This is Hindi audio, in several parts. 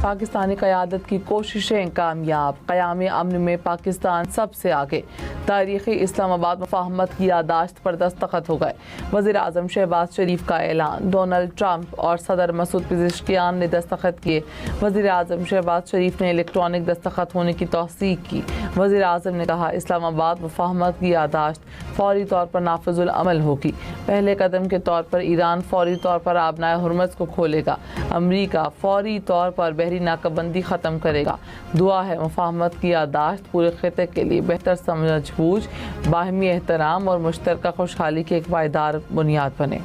पाकिस्तानी क़यादत की कोशिशें कामयाब, क़याम अमन में पाकिस्तान सबसे आगे। तारीख़ी इस्लामाबाद मुफ़ाहमत की यादाश्त पर दस्तखत हो गए। वज़ीर आज़म शहबाज शरीफ का ऐलान। डोनाल्ड ट्रंप और सदर मसूद पेज़ेश्कियान ने दस्तखत किए। वज़ीर आज़म शहबाज शरीफ ने इलेक्ट्रॉनिक दस्तखत होने की तौसीक की। वज़ीर आज़म ने कहा, इस्लामाबाद मुफ़ाहमत की यादाश्त फ़ौरी तौर पर नाफिजुल अमल होगी। पहले कदम के तौर पर ईरान फ़ौरी तौर पर आबनाए हुर्मुज़ को खोलेगा। अमरीका फ़ौरी तौर पर बहरी नाकाबंदी ख़त्म करेगा। दुआ है मुफ़ाहमत की यादाश्त पूरे ख़िते के लिए बेहतर समझ-बूझ, बाहमी एहतराम और मुश्तरका खुशहाली की एक पायदार बुनियाद बने।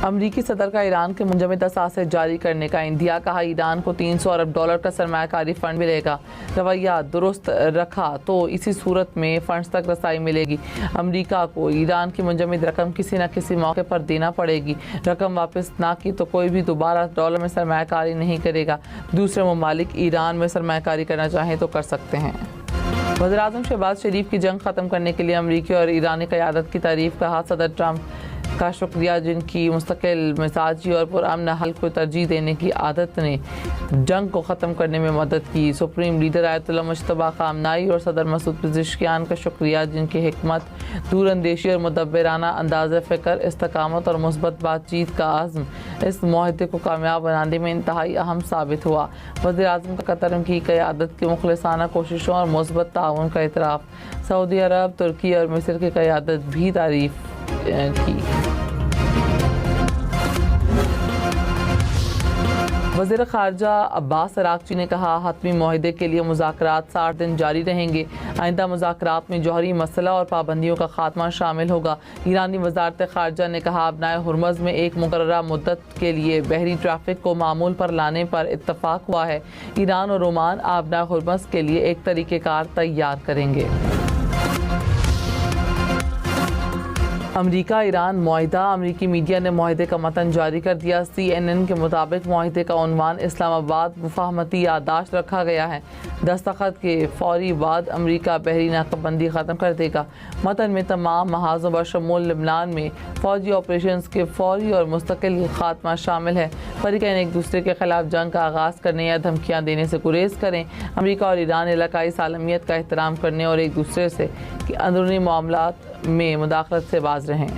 अमरीकी सदर का ईरान के मुंजमद असासे जारी करने का इंदिया। कहा, ईरान को $300 अरब का सरमायाकारी फ़ंड मिलेगा। रवैया दुरुस्त रखा तो इसी सूरत में फ़ंड्स तक रसाई मिलेगी। अमरीका को ईरान की मुंजमद रकम किसी न किसी मौके पर देना पड़ेगी। रकम वापस ना की तो कोई भी दोबारा डॉलर में सरमायाकारी नहीं करेगा। दूसरे ममालिक ईरान में सरमायाकारी करना चाहें तो कर सकते हैं। वज़ीर आज़म शहबाज शरीफ की जंग ख़त्म करने के लिए अमरीकी और ईरानी क़यादत की तारीफ़। कहा, सदर ट्रंप का शुक्रिया जिनकी मुस्तकिल मिजाजी और पुरअमन हल को तरजीह देने की आदत ने जंग को ख़त्म करने में मदद की। सुप्रीम लीडर आयतुल्लाह मुज्तबा ख़ामनाई और सदर मसूद पेज़ेश्कियान का शुक्रिया जिनकी हिकमत, दूरअंदेशी और मुदब्बिराना अंदाज़ फ़िक्र, इस्तकामत और मुस्बत बातचीत का आज़म इस मुआहदे को कामयाब बनाने में इंतहाई अहम साबित हुआ। वज़ीर आज़म का कतर की क़यादत की मुखलिसाना कोशिशों और मुस्बत ताउन का एतराफ़। सऊदी अरब, तुर्की और मिस्र की क़यादत भी तारीफ़ की। वज़ीर ख़ारजा अब्बास अराग़ची ने कहा, हतमी मुआहदे के लिए मुज़ाकरात 60 दिन जारी रहेंगे। आइंदा मुज़ाकरात में जौहरी मसला और पाबंदियों का खात्मा शामिल होगा। ईरानी वज़ारत ख़ारजा ने कहा, आबनाए हुर्मुज़ में एक मुकर्ररा मुद्दत के लिए बहरी ट्रैफ़िक को मामूल पर लाने पर इत्तफ़ाक़ हुआ है। ईरान और ओमान आबनाए हुर्मुज़ के लिए एक तरीक़ेकार तैयार करेंगे। अमरीका ईरान मुआहिदा। अमरीकी मीडिया ने मुआहिदे का मतन जारी कर दिया। CNN के मुताबिक मुआहिदे का उन्वान इस्लामाबाद मुफ़ाहमती यादाश्त रखा गया है। दस्तखत के फ़ौरी बाद अमरीका बहरी नाकाबंदी ख़त्म कर देगा। मतन में तमाम महाज़ों बशमूल लबनान में फ़ौजी ऑपरेशंस के फ़ौरी और मुस्तकिल खात्मा शामिल है। फ़रीक़ैन एक दूसरे के ख़िलाफ़ जंग का आगाज़ करने या धमकियाँ देने से गुरेज़ करें। अमरीका और ईरान इलाकाई सालमियत का एहतराम करने और एक दूसरे से अंदरूनी मामलात में मुदाखलत से बाज रहें।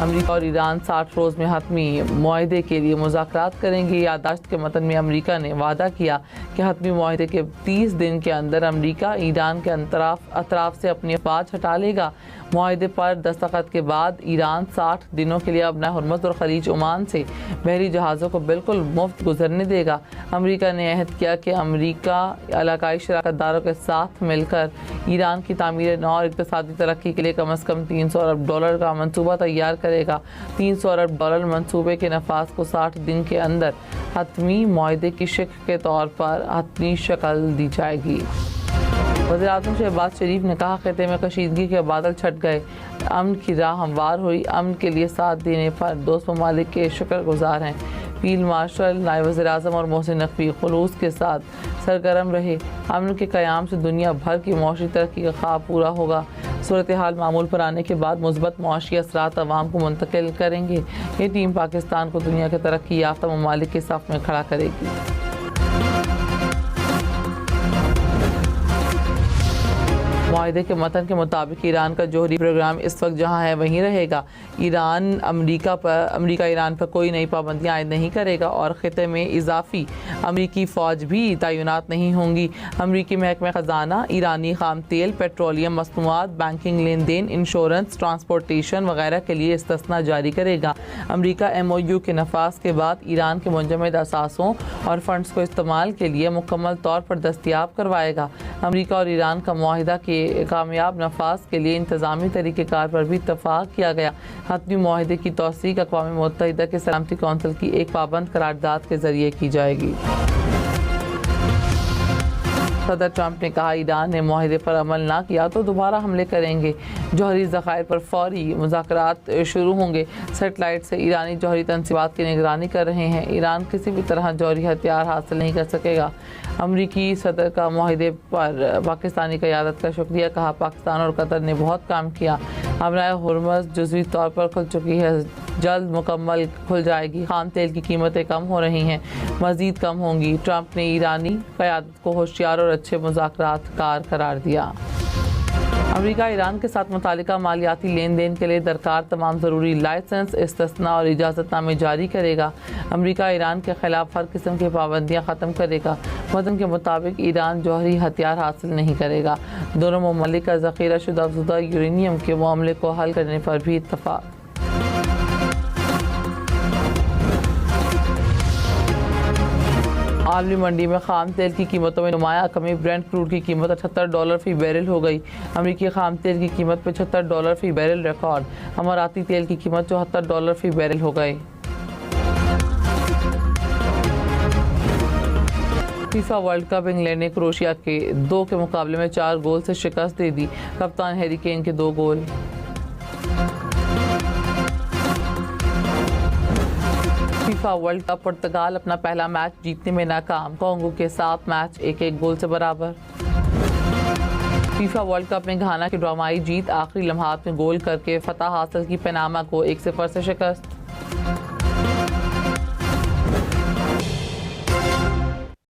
अमरीका और ईरान 60 रोज़ में हतमी मुआहदे के लिए मुज़ाकरात करेंगे। यादाश्त के मतन में अमरीका ने वादा किया कि हतमी मुआहदे के 30 दिन के अंदर अमरीका ईरान के अतराफ़ से अपनी अफ़वाज हटा लेगा। मुआहदे पर दस्तखत के बाद ईरान 60 दिनों के लिए अपना हुर्मुज़ और ख़लीज ओमान से बहरी जहाज़ों को बिल्कुल मुफ्त गुजरने देगा। अमरीका ने अहद किया कि अमरीका इलाकाई शराकतदारों के साथ मिलकर ईरान की तामीर नौ और इक़्तिसादी तरक्की के लिए कम अज़ कम $300 अरब का मनसूबा तैयार करेगा। $300 अरब मनसूबे के नफाज को 60 दिन के अंदर हतमी मुआहदे की शिक्ल के तौर पर हतमी शक्ल दी जाएगी। वज़ीर आज़म शहबाज शरीफ ने कहा, ख़िते में कशीदगी के बादल छट गए, अमन की राह हमवार हुई। अमन के लिए साथ देने पर दोस्त ममालिक के शुक्रगुजार हैं। फील्ड मार्शल, नायब वज़ीर आज़म और मोहसिन नकवी खुलूस के साथ सरगर्म रहे। अमन के क़याम से दुनिया भर की मौशी तरक्की का ख्वाब पूरा होगा। सूरत हाल मामूल पर आने के बाद मुस्बत मुआशी असरात अवाम को मुंतकिल करेंगे। ये टीम पाकिस्तान को दुनिया के तरक्की याफ्ता ममालिक के सफ़ में खड़ा करेगी। मुआहदे के मतन के मुताबिक ईरान का जौहरी प्रोग्राम इस वक्त जहाँ है वहीं रहेगा। अमरीका ईरान पर कोई नई पाबंदियाँ आयद नहीं करेगा और ख़िते में इजाफी अमरीकी फ़ौज भी तैनात नहीं होंगी। अमरीकी महकमा ख़जाना ईरानी खाम तेल, पेट्रोलियम मसनूआत, बैंकिंग लेन देन, इंश्योरेंस, ट्रांसपोर्टेशन वगैरह के लिए इस्तिस्ना जारी करेगा। अमरीका MOU के नफाज के बाद ईरान के मुंजमद असासों और फंड्स को इस्तेमाल के लिए मुकम्मल तौर पर दस्तियाब करवाएगा। अमरीका और ईरान का मुआहिदा के कामयाब नफाज के लिए इंतज़ामी तरीक़ेकार पर भी इत्तफ़ाक़ किया गया। हतमी मुआहिदे की तौसीक़ अक़वाम मुत्तहिदा के सलामती कौंसिल की एक पाबंद करारदाद के ज़रिए की जाएगी। सदर ट्रंप ने कहा, ईरान ने मुआहदे पर अमल ना किया तो दोबारा हमले करेंगे। जौहरी ज़खायर पर फौरी मुज़ाकरात शुरू होंगे। सेटेलाइट से ईरानी जौहरी तनसीबात की निगरानी कर रहे हैं। ईरान किसी भी तरह जौहरी हथियार हासिल नहीं कर सकेगा। अमरीकी सदर का मुआहदे पर पाकिस्तानी क़यादत का शुक्रिया, कहा पाकिस्तान और कतर ने बहुत काम किया। हमराए हुर्मुज़ जुज़वी तौर पर खुल चुकी है, जल्द मुकम्मल खुल जाएगी। खाम तेल की कीमतें कम हो रही हैं, मज़ीद कम होंगी। ट्रंप ने ईरानी क़यादत को होशियार और अच्छे मुज़ाकरात कार करार दिया। अमेरिका ईरान के साथ मुतालिका मालियाती लेन देन के लिए दरकार तमाम ज़रूरी लाइसेंस, इस्तिस्ना और इजाज़तनामे जारी करेगा। अमेरिका ईरान के ख़िलाफ़ हर किस्म की पाबंदियाँ ख़त्म करेगा। मतन के मुताबिक ईरान जौहरी हथियार हासिल नहीं करेगा। दोनों ममालिक का ज़ख़ीरा शुदा अफज़ुदा यूरेनियम के मामले को हल करने पर भी इत्तफ़ाक़। आलमी मंडी में खाम तेल की कीमतों में नुमाया कमी। ब्रेंट क्रूड की कीमत $78 फ़ी बैरल हो गई। अमरीकी खाम तेल की कीमत $75 फ़ी बैरल रिकॉर्ड। अमाराती तेल की कीमत $74 फ़ी बैरल हो गई। फीफा वर्ल्ड कप इंग्लैंड ने क्रोएशिया के 2 के मुकाबले में 4 गोल से शिकस्त दे दी। कप्तान हैरी केन के 2 गोल। फीफा वर्ल्ड कप पुर्तगाल अपना पहला मैच जीतने में नाकाम। कांगो के साथ मैच 1-1 गोल से बराबर। फीफा वर्ल्ड कप में घाना की ड्रामाई जीत, आखिरी लम्हात में गोल करके फतह हासिल की। पनामा को 1-0 से शिकस्त।